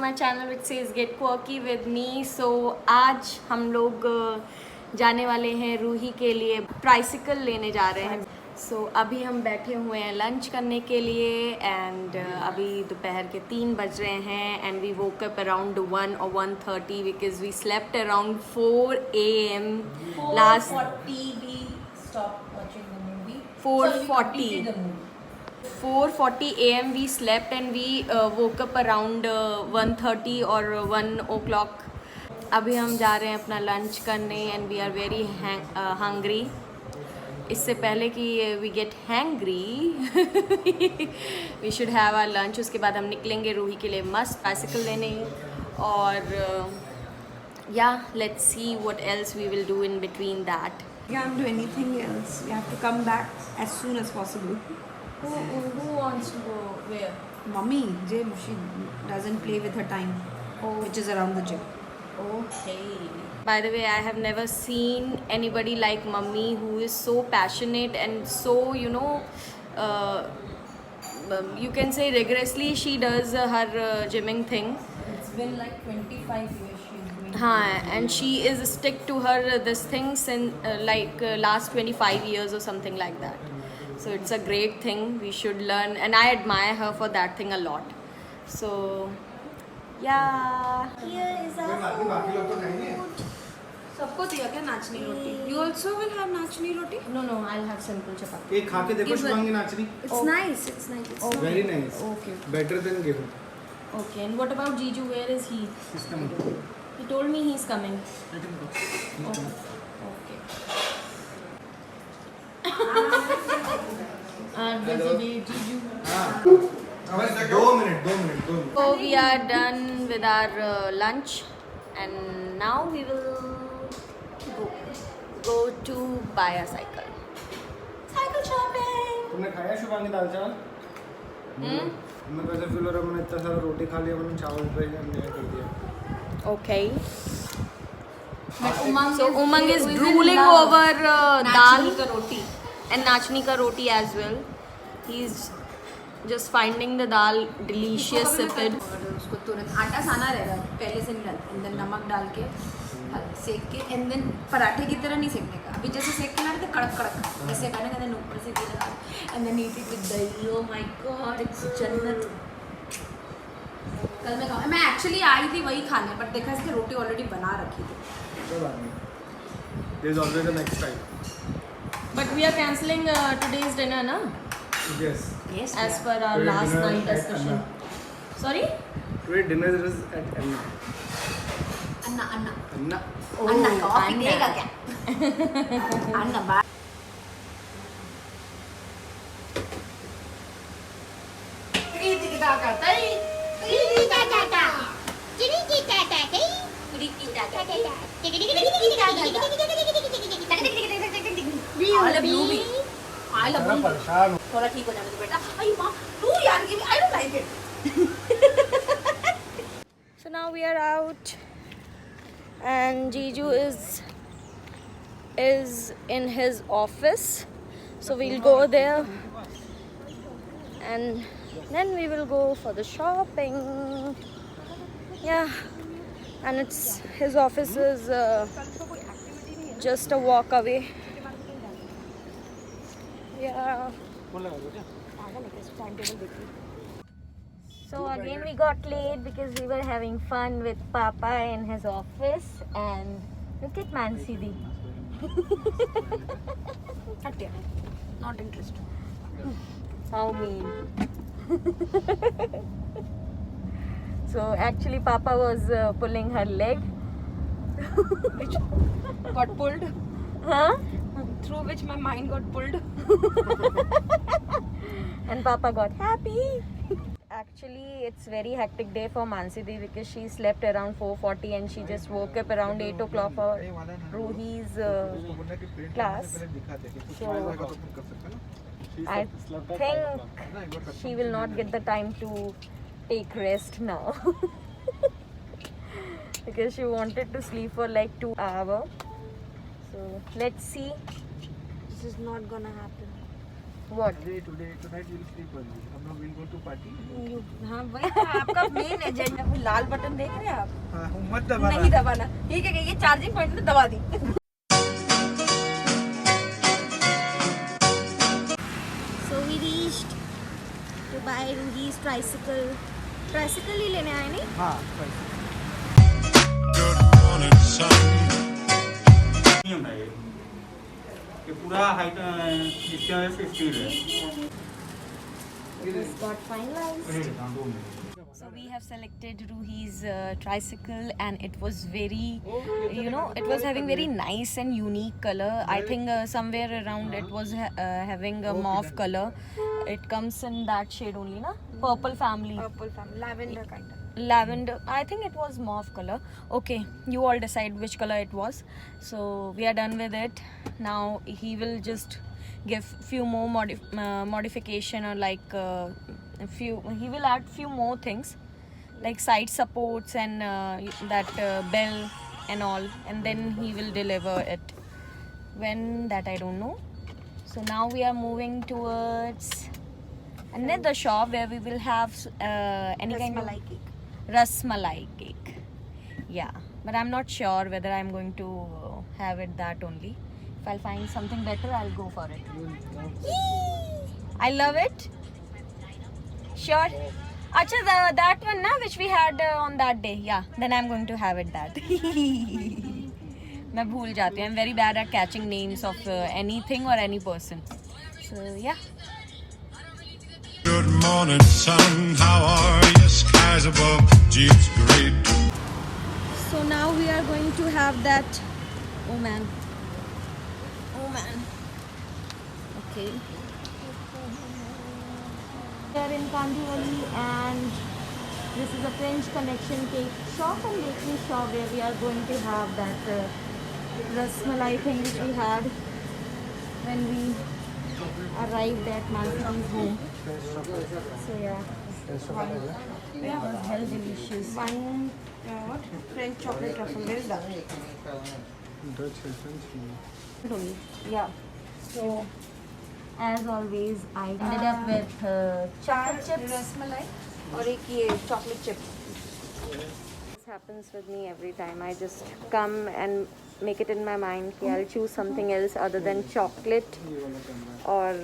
my channel which says Get Quirky with me. So आज हम लोग जाने वाले हैं रूही के लिए ट्राइसिकल लेने जा रहे हैं. So अभी हम बैठे हुए हैं लंच करने के लिए and अभी दोपहर के 3 बज रहे हैं and we woke up around 1 or 1:30 because we slept around 4 a.m. last 4:40 we stopped watching the movie. 4:40 4:40 a.m. we slept and we woke up around 1:30 or 1 o'clock. अभी हम जा रहे हैं अपना लंच करने and we are very hungry. इससे पहले कि we get hangry we should have our lunch. उसके बाद हम निकलेंगे रूही के लिए मस्त bicycle लेने और yeah, let's see what else we will do in between that. You can't do anything else. You have to come back as soon as possible. Who wants to go where? Mummy, Jay, she doesn't play with her time, which is around the gym. Okay. By the way, I have never seen anybody like Mummy who is so passionate and so, you know, you can say rigorously she does her gymming thing. It's been like 25 years she's doing. And she is stick to her this thing since last 25 years or something like that. So it's a great thing. We should learn, and I admire her for that thing a lot. So yeah, here is our food. सबको दिया क्या नाचनी रोटी? You also will have नाचनी रोटी? No, I'll have simple chapati. एक खा के देखो शुभांगी नाचनी. It's nice. It's nice. It's Okay. Very nice. Okay. Better than Gehu. Okay, and what about Jiju? Where is he? He's coming. He told me he's coming. Let him go. Okay. Okay. And this is Jiju. हाँ. 2 minutes. So we are done with our lunch, and now we will go to buy a cycle. Cycle shopping. तुमने खाया शुभांगी दाल चावल? मैं कैसे feel हो रहा है, मैंने इतना सारा रोटी खा लिया, मैंने चावल पे अन्याय कर दिया. Okay. But Umang So Umang is drooling love. over Nachni dal ka roti. and nachni ka roti as well. He's just finding the dal delicious. उसको तुरंत आटा साना रहेगा, पहले से नहीं डालते, and then नमक डाल के सेक के, and then पराठे की तरह नहीं सेकने का. अभी जैसे सेक के ना रहते कड़क ऐसे खाने का, then ऊपर से घी लगा, and then eat it with दही. Oh my God, it's जन्नत. कल मैं एक्चुअली आई थी वही खाने, पर देखा इसने रोटी ऑलरेडी बना रखी थी. There is always a next time. But we are cancelling today's dinner, na? Yes. Yes. As per our Today last dinner night at discussion. Anna. Sorry? Today dinner is at Anna. Anna Anna. Anna coffee Anna. देगा क्या? अन्ना bye. परेशान. थोड़ा ठीक हो जाने दो बेटा. अरे माँ, तू यार give me, I don't like it. So now we are out and Jiju is in his office. So we'll go there and then we will go for the shopping. Yeah, and his office is just a walk away. Yeah. So again we got late because we were having fun with Papa in his office, and look at Mansi Di. Not interested. How mean. So actually Papa was pulling her leg. Which got pulled. Huh? Through which my mind got pulled. And Papa got happy. Actually, it's very hectic day for Mansi Di because she slept around 4:40 and she just woke up around 8 o'clock for Ruhi's class. So I think she will not get the time to take rest now because she wanted to sleep for like 2 hours. So let's see. This is not gonna happen. What? Tonight we'll sleep early. हम लोग will go to party. हाँ वही तो आपका main agenda. वो लाल button देख रहे हैं आप? हाँ, मत दबाना। नहीं दबाना। ठीक है, ये चार्जिंग पॉइंट तो दबा दी। So we reached to buy Ruhi's tricycle. Tricycle ही लेने आए नहीं? हाँ, Good morning, sun. नियम है ये पूरा हाइट इससे स्पीड है। This got finalized. So we have selected Ruhi's tricycle, and it was very, it was having very nice and unique color. I think somewhere around it was having a mauve color. It comes in that shade only, na? Purple family. Purple family, lavender kind of. Lavender, I think it was mauve color. Okay, you all decide which color it was. So we are done with it. Now he will just give few more modification, or like he will add few more things like side supports and that bell and all, and then he will deliver it. When, that I don't know. So now we are moving towards another shop where we will have any kind of Rasmalai cake. Rasmalai cake. Yeah, but I'm not sure whether I'm going to have it that only. If I'll find something better, I'll go for it. Yee! I love it. Sure. Acha, that one na, which we had on that day. Yeah, then I'm going to have it that. मैं भूल जाती हूँ. I'm very bad at catching names of anything or any person. So yeah. Good morning, sun. How are you? Skies above. Gee, it's great. So now we are going to have that. Oh man. Oh man. Okay. We are in Kandivali, and this is a French Connection cake shop and bakery shop where we are going to have that Rasmalai thing which we had when we arrived at Mansi's home. So yeah. That was hell delicious. One what? French chocolate truffle. Where is that? Only. Yeah. So, as always, I ended up with chocolate chips. Rasmalai और एक ये chocolate chip. This happens with me every time. I just come and make it in my mind that I'll choose something else other than chocolate or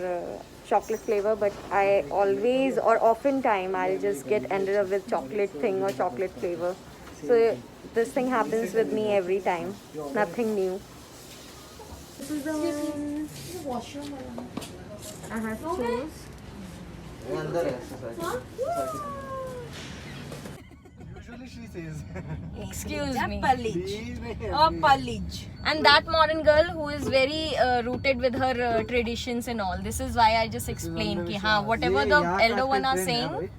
chocolate flavor. But I always or often time I'll just get ended up with chocolate thing or chocolate flavor. So this thing happens with me every time. Nothing new. This is the one I have chose. Usually she says. Excuse me. Please नहीं और please. And that modern girl who is very rooted with her traditions and all. This is why I just explained कि हाँ, whatever the elder one are saying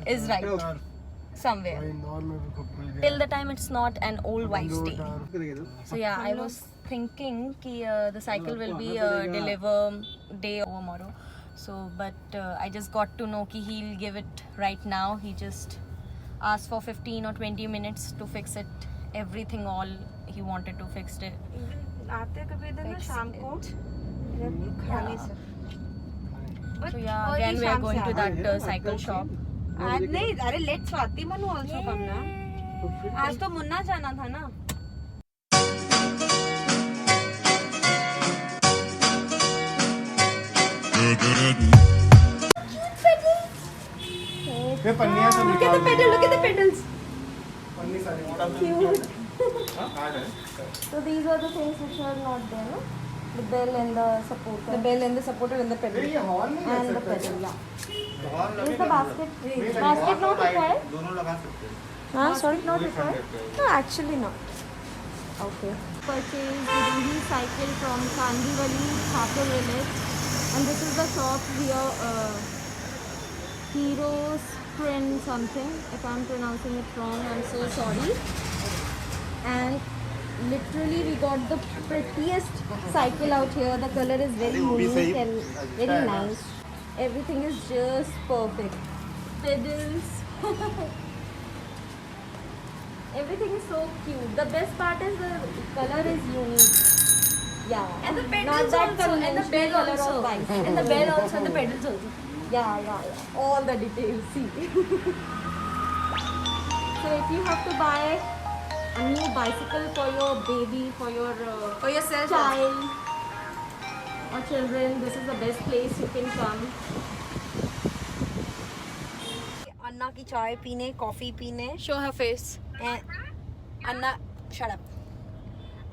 is right somewhere. Indore में भी खूब खुल गया. Till the time it's not an old wives' day. So yeah, I was thinking कि the cycle will be deliver day or tomorrow. So but I just got to know कि he'll give it right now. He just asked for 15 or 20 minutes to fix it. Everything all he wanted to fix it. आते कभी दिन ना Fix शाम को खाने से. So yeah, again we are going to that cycle shop. आज नहीं, अरे let Swati Manu also come ना. आज तो मुन्ना जाना था ना. ये पन्नियाँ तो Look at the pedal, look at the pedals. पन्नी सारी. Cute. हार्ड है। So these are the things which are not there, no? The bell and the supporter. The bell and the supporter and the pedal. ये horn नहीं And the लग सकता. pedal, yeah. बहुत Is लगेगा। the basket? नहीं, Basket not required? दोनों लगा सकते हैं। Huh? Sorry, not Fully required? funded, No, actually not. Okay. Purchased the Ruhi cycle from Kandivali, Thakur village, and this is the shop here. Hero Sprint something. If I'm pronouncing it wrong, I'm so sorry. And literally, we got the prettiest cycle out here. The color is very unique and very nice. Everything is just perfect. Pedals. Everything is so cute. The best part is the color is unique. Yeah. And the Not pedals that also, and the conventional bell color of also, white. and the bell also, and the pedals also. Yeah. All the details. See. So if you have to buy a new bicycle for your baby, for your For yourself. child or children, this is the best place you can come. अन्ना की चाय पीने, coffee पीने. Show her face. Anna, shut up.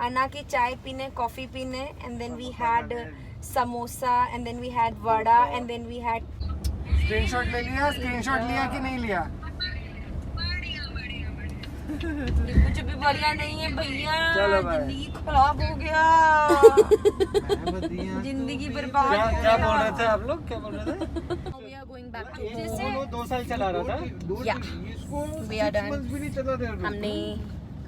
Anna की चाय पीने, coffee पीने, and then we had samosa, and then we had vada, and then we had. Screenshot ले लिया, स्क्रीनशॉट लिया कि नहीं लिया? कुछ भी बढ़िया नहीं है भैया. चलो भाई. जिंदगी खराब हो गया. जिंदगी बर्बाद हो गया. क्या बोल रहे थे आप लोग? क्या बोल रहे थे? We are going back to वो 2 साल चला रहा था. Yeah. We are done. भी नहीं चला रहा. हमने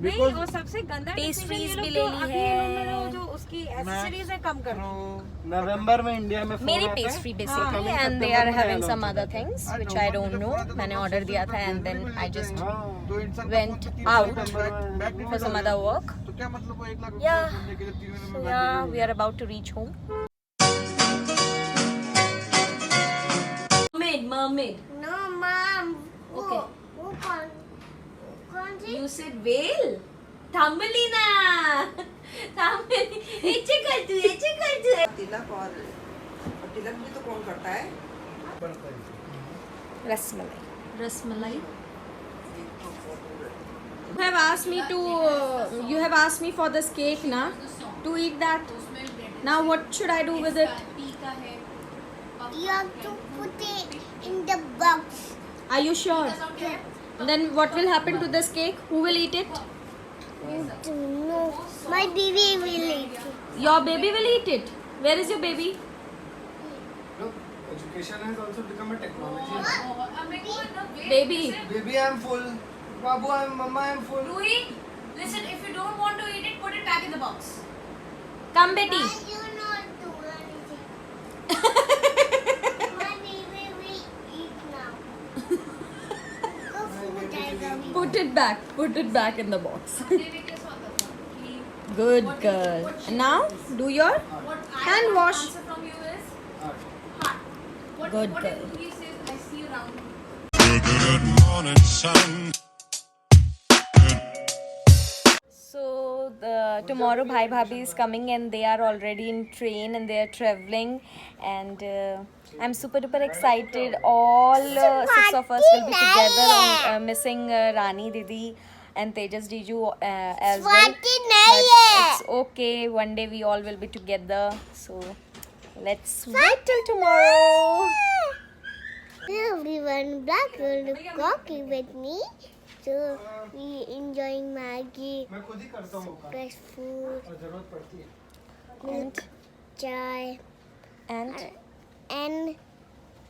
नहीं, वो सबसे गंदा Pastries decision ये भी लोग ले तो ली अभी है. इन्होंने वो जो उसकी एक्सेसरीज है कम कर दी. नवंबर में इंडिया में मेरी pastry basically and they are having some other things which I don't know. मैंने order दिया था and then I just went out for some other work. Yeah. So yeah, we are about to reach home. Mermaid. No, mom. Okay. वो कौन सी? You said whale. Thumbelina. ऐसे कर तू. तिलक और तिलक भी तो कौन करता है? Rasmalai. Rasmalai. You have asked me to. You have asked me for this cake, na? To eat that. Now what should I do with it? You have to put it in the box. Are you sure? Then what will happen to this cake? Who will eat it? No, my baby will eat it. Your baby will eat it. Where is your baby? Look, education has also become a technology. Baby. Baby, I'm full. Babu, Mama, I'm full. Ruhi, listen, if you don't want to eat it, put it back in the box. Come, Betty. Why you not do anything? My baby will eat now. Go food, I love you. Put it back. Put it back in the box. Good girl. And now do your hand wash. Answer from you is Alright. Good what girl. if Ruhi says, I see you around? Good morning, sun. So tomorrow Bhai Bhabhi is coming and they are already in train and they are traveling and I'm super duper excited. All 6 of us will be together on missing Rani Didi and Tejas Diju as well. Swati But nahi hai. it's okay. One day we all will be together. So let's wait till tomorrow. Hello everyone, Black Girl coffee with me. So we enjoying Maggie, मैं खुद ही करता हूँ काम. fresh food, और जरूरत पड़ती है. And chai, and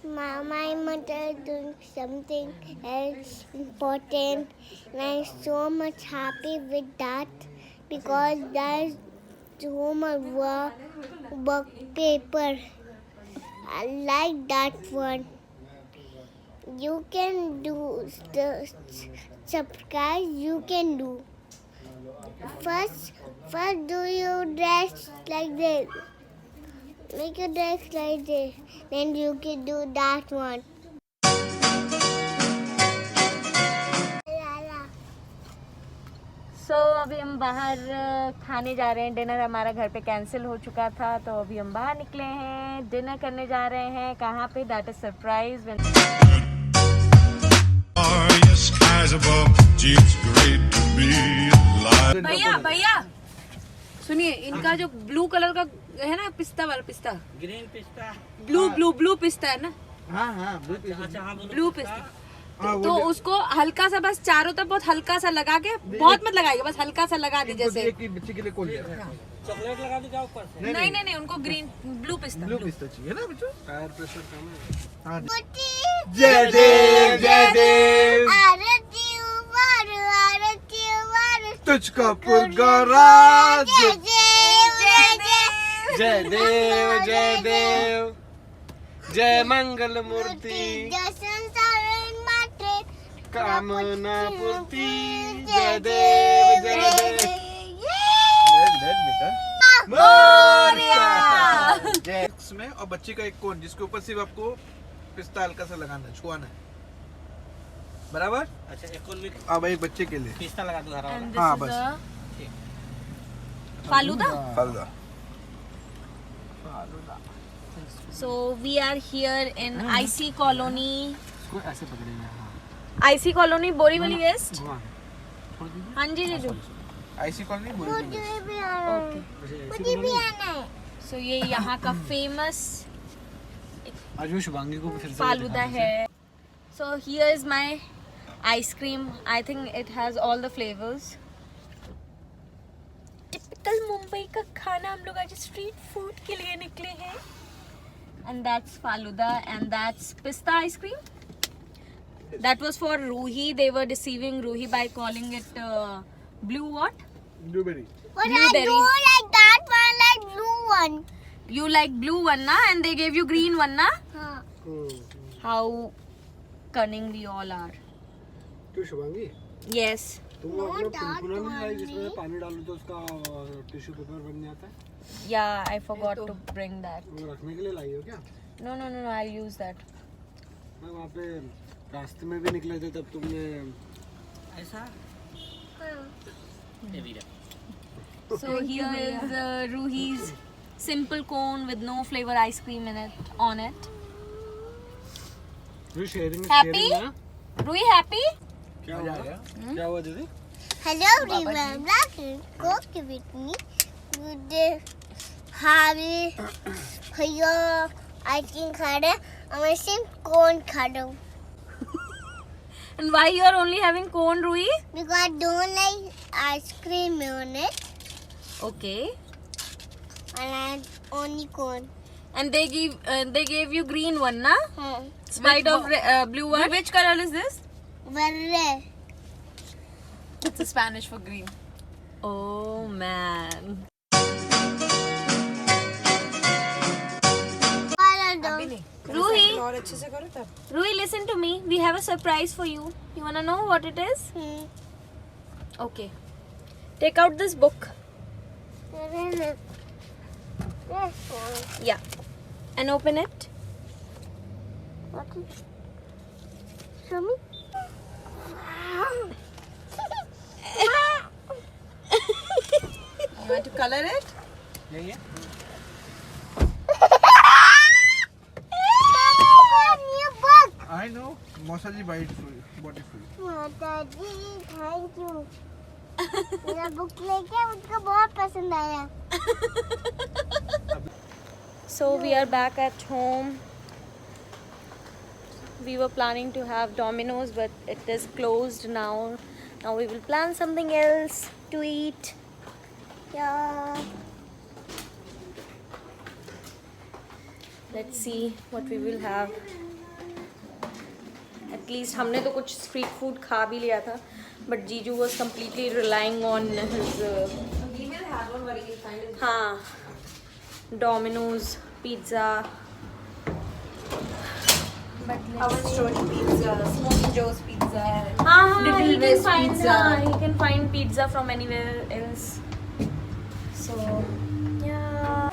my mother doing something else important, and I'm so much happy with that because there's so much work paper. I like that one. You can do the subscribe. You can do. First do your dress like this. Make your dress like this. Then you can do that one. So अभी हम बाहर खाने जा रहे हैं. Dinner हमारा घर पे कैंसिल हो चुका था तो अभी हम बाहर निकले हैं. डिनर करने जा रहे हैं. कहाँ पे? That is surprise. Your skies above, gee, it's great to be alive. भैया सुनिए, इनका जो ब्लू कलर का है ना, पिस्ता वाला पिस्ता, ग्रीन पिस्ता. ब्लू पिस्ता है ना, हाँ. अच्छा हाँ बोलो. ब्लू पिस्ता. तो उसको हल्का सा बस चारों तरफ बहुत हल्का सा लगा के, बहुत मत लगाइए, बस हल्का सा लगा दी जैसे. बच्चे के लिए कौन चॉकलेट लगा दी जाओ ऊपर से. नहीं उनको ग्रीन ब्लू पिस्ता. ब्लू पिस्ता चाहिए ना बच्चों. टायर प्रेशर कम है. हाँ. Putty, जय देव आरती वार, तुझको पुरगौराज. जय देव, जय देव जय मंगल मूर्ति जय संसार माते, कामना पूर्ति. जय देव. बेटा. में और बच्ची का एक कोन जिसके ऊपर सिर्फ आपको पिस्ता हल्का सा लगाना है, छुआना है, बराबर। अच्छा एक और भी अब एक बच्चे के लिए पिस्ता लगा दो हरा And वाला। this हाँ, is बस। the Faluda. Falooda. So we are here in IC Colony. इसको ऐसे पकड़ेंगे। हाँ। IC Colony Borivali west. हाँ जी जीजू। आईसी कॉलोनी बोली। मुझे भी आना है। मुझे भी आना है। So ये यहाँ का famous आज वो शुभांगी को भी फिर से फालूदा है. So here is my ice cream. I think it has all the flavors. Typical Mumbai का खाना हम लोग आज street food के लिए निकले हैं. And that's faluda and that's pista ice cream. That was for Ruhi. They were deceiving Ruhi by calling it blue what? Blueberry. But I Blueberry. don't like that one, like blue one. You like blue one na? And they gave you green one na? हाँ. How cunning we all are. क्यों Shubhangi? Yes. तुम अपना पिंकुला नहीं लाई जिसमें पानी डालो तो उसका टिश्यू पेपर बन जाता है? Yeah, I forgot to bring that. वो रखने के लिए लाई हो क्या? No, I'll use that. मैं वहाँ पे रास्ते में भी निकले थे तब तुमने ऐसा ये भी रहा। So here is Ruhi's simple cone with no flavor ice cream in it, on it. Sharing Happy? Ruhi happy? क्या हुआ? क्या हुआ दीदी? Hello everyone, cook with me. Good Harry, भैया आइसक्रीम खा रहे हैं, मैं सिर्फ कोन खा रहा हूँ. And why you are only having cone, Ruhi? Because I don't like ice cream on it, Okay. and I only cone. And they gave you green one, na? हाँ. Spite of blue one. Which color is this? Verde. It's a Spanish for green. Oh man. Ruhi, और अच्छे से करो तब। Ruhi, listen to me. We have a surprise for you. You wanna know what it is? Okay. Take out this book. Yeah. And open it. What is? Show me. You want to color it? यही है? New book. I know. मौसा जी bought it for you. माताजी, thank you. मेरा book लेके मुझको बहुत पसंद आया. So we are back at home. We were planning to have Domino's, but it is closed now. Now we will plan something else to eat. Yeah. Let's see what we will have. At least हमने तो कुछ street food खा भी लिया था, but Jiju was completely relying on his. We will have one worry. You'll find it. हाँ. Domino's, pizza. Our story pizza, Smoky Joe's pizza. हाँ, Little he can West find pizza. he can find pizza from anywhere else. So yeah.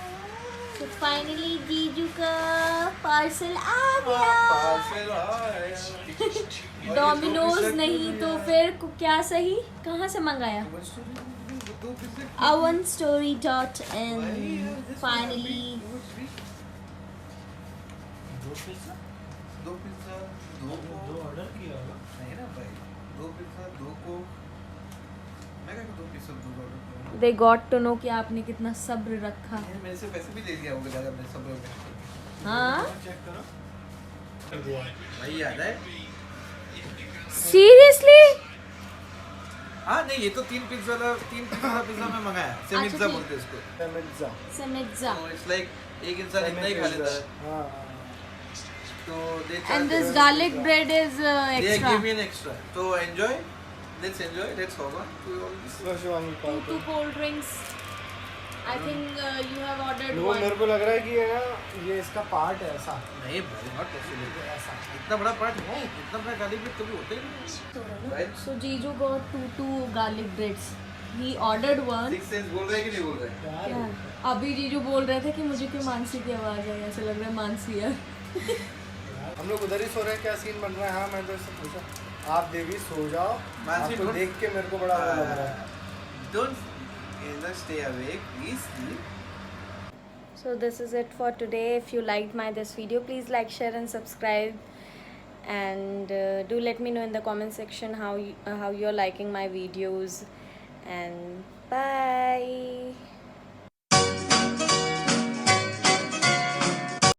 So finally जीजू का parcel आ गया. Domino's नहीं तो फिर क्या सही? कहाँ से मंगाया? onestory.in. Finally. दो पिज्जा, दो ऑर्डर किया होगा नहीं ना भाई, दो पिज्जा, दो को मैं क्या दो पिज्जा दो ऑर्डर किया। They got to know कि आपने कितना सब्र रखा. ये मेरे से पैसे भी ले लिया होगा ज़्यादा मैं सब लोग। हाँ? चेक करो. भाई याद है? Seriously? हाँ नहीं ये तो तीन पिज्जा पिज्जा मैं मंगाया, सेमिज़ा बोलते हैं इसको। Semizza. तो इट्स लाइक एक इंसान इतना ही खा लेता है। हाँ. तो they And charge this us- garlic bread is they extra. give me an extra. So enjoy. Let's enjoy. Let's have one. लो शिवांगी पाओ तो. Two cold drinks. I think you have ordered वो one. मेरे को लग रहा है कि ये ना ये इसका पार्ट है ऐसा. नहीं भाई नॉट पॉसिबल। ऐसा. इतना बड़ा पार्ट है, इतना बड़ा गाली भी कभी होते ही नहीं। So Jiju got two garlic breads. he ordered one. Six sense बोल रहे हैं कि नहीं बोल रहे हैं? क्या अभी जीजू बोल रहे थे कि मुझे क्यों मानसी की आवाज़ आई, ऐसा लग रहा है मानसी है. हम लोग उधर ही सो रहे हैं, क्या सीन बन रहा है? हाँ मैंने तो इससे पूछा, आप देवी सो जाओ, मानसी, आपको don't- देख के मेरे को बड़ा वो लग रहा है. Don't either stay awake, please sleep. So this is it for today. If you liked this video, please like, share and subscribe, and do let me know in the comment section how you're liking my videos, and bye.